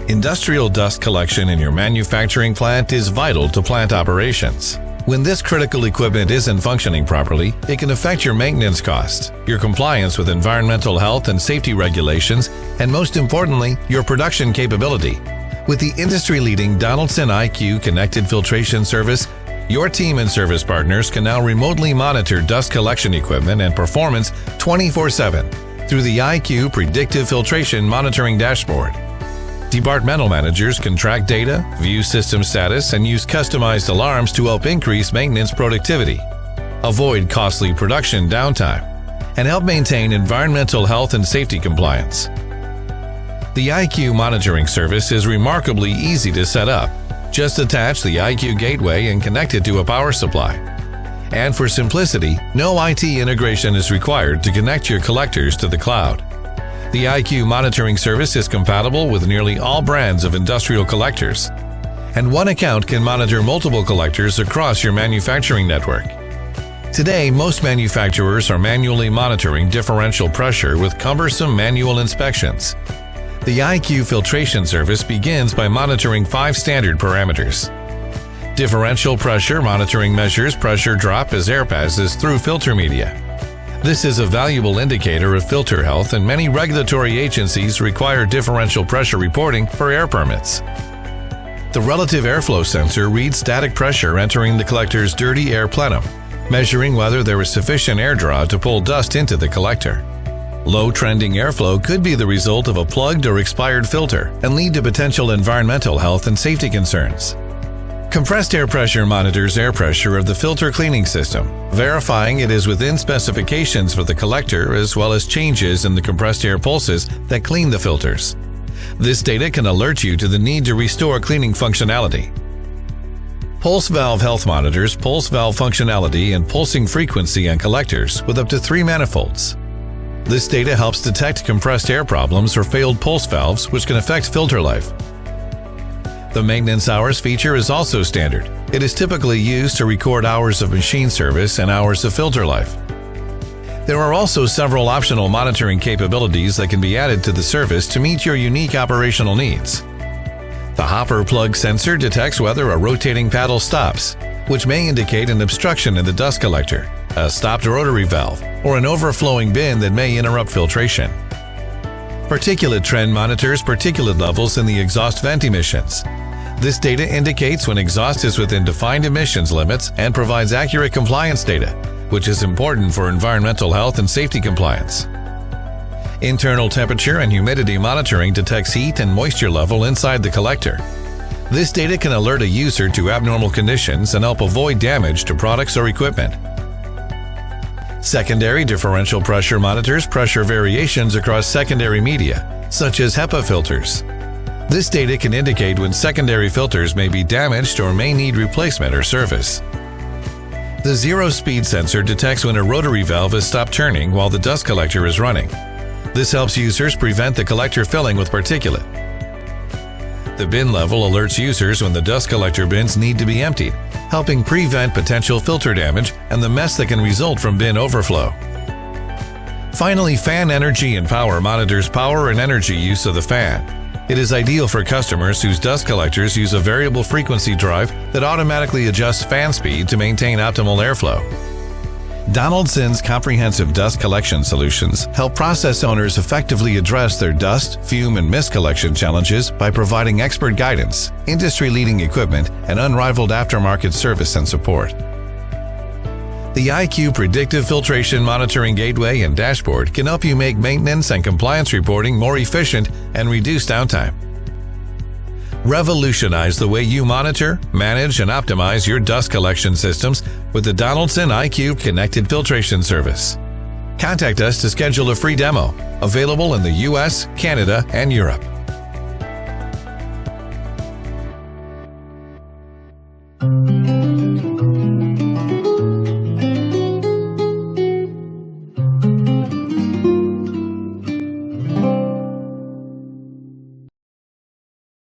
Industrial dust collection in your manufacturing plant is vital to plant operations. When this critical equipment isn't functioning properly, it can affect your maintenance costs, your compliance with environmental health and safety regulations, and most importantly, your production capability. With the industry-leading Donaldson iCue connected filtration service, your team and service partners can now remotely monitor dust collection equipment and performance 24/7 through the iCue Predictive Filtration Monitoring Dashboard. Departmental managers can track data, view system status, and use customized alarms to help increase maintenance productivity, avoid costly production downtime, and help maintain environmental health and safety compliance. The iCue monitoring service is remarkably easy to set up. Just attach the iCue gateway and connect it to a power supply. And for simplicity, no IT integration is required to connect your collectors to the cloud. The iCue monitoring service is compatible with nearly all brands of industrial collectors, and one account can monitor multiple collectors across your manufacturing network. Today, most manufacturers are manually monitoring differential pressure with cumbersome manual inspections. The iCue filtration service begins by monitoring 5 standard parameters. Differential pressure monitoring measures pressure drop as air passes through filter media. This is a valuable indicator of filter health, and many regulatory agencies require differential pressure reporting for air permits. The relative airflow sensor reads static pressure entering the collector's dirty air plenum, measuring whether there is sufficient air draw to pull dust into the collector. Low trending airflow could be the result of a plugged or expired filter and lead to potential environmental health and safety concerns. Compressed air pressure monitors air pressure of the filter cleaning system, verifying it is within specifications for the collector as well as changes in the compressed air pulses that clean the filters. This data can alert you to the need to restore cleaning functionality. Pulse valve health monitors pulse valve functionality and pulsing frequency on collectors with up to 3 manifolds. This data helps detect compressed air problems or failed pulse valves, which can affect filter life. The maintenance hours feature is also standard. It is typically used to record hours of machine service and hours of filter life. There are also several optional monitoring capabilities that can be added to the service to meet your unique operational needs. The hopper plug sensor detects whether a rotating paddle stops, which may indicate an obstruction in the dust collector, a stopped rotary valve, or an overflowing bin that may interrupt filtration. Particulate trend monitors particulate levels in the exhaust vent emissions. This data indicates when exhaust is within defined emissions limits and provides accurate compliance data, which is important for environmental health and safety compliance. Internal temperature and humidity monitoring detects heat and moisture level inside the collector. This data can alert a user to abnormal conditions and help avoid damage to products or equipment. Secondary differential pressure monitors pressure variations across secondary media, such as HEPA filters. This data can indicate when secondary filters may be damaged or may need replacement or service. The zero speed sensor detects when a rotary valve has stopped turning while the dust collector is running. This helps users prevent the collector filling with particulate. The bin level alerts users when the dust collector bins need to be emptied, helping prevent potential filter damage and the mess that can result from bin overflow. Finally, fan energy and power monitors power and energy use of the fan. It is ideal for customers whose dust collectors use a variable frequency drive that automatically adjusts fan speed to maintain optimal airflow. Donaldson's comprehensive dust collection solutions help process owners effectively address their dust, fume, and mist collection challenges by providing expert guidance, industry-leading equipment, and unrivaled aftermarket service and support. The iCue Predictive Filtration Monitoring Gateway and Dashboard can help you make maintenance and compliance reporting more efficient and reduce downtime. Revolutionize the way you monitor, manage, and optimize your dust collection systems with the Donaldson iCue Connected Filtration Service. Contact us to schedule a free demo, available in the US, Canada, and Europe.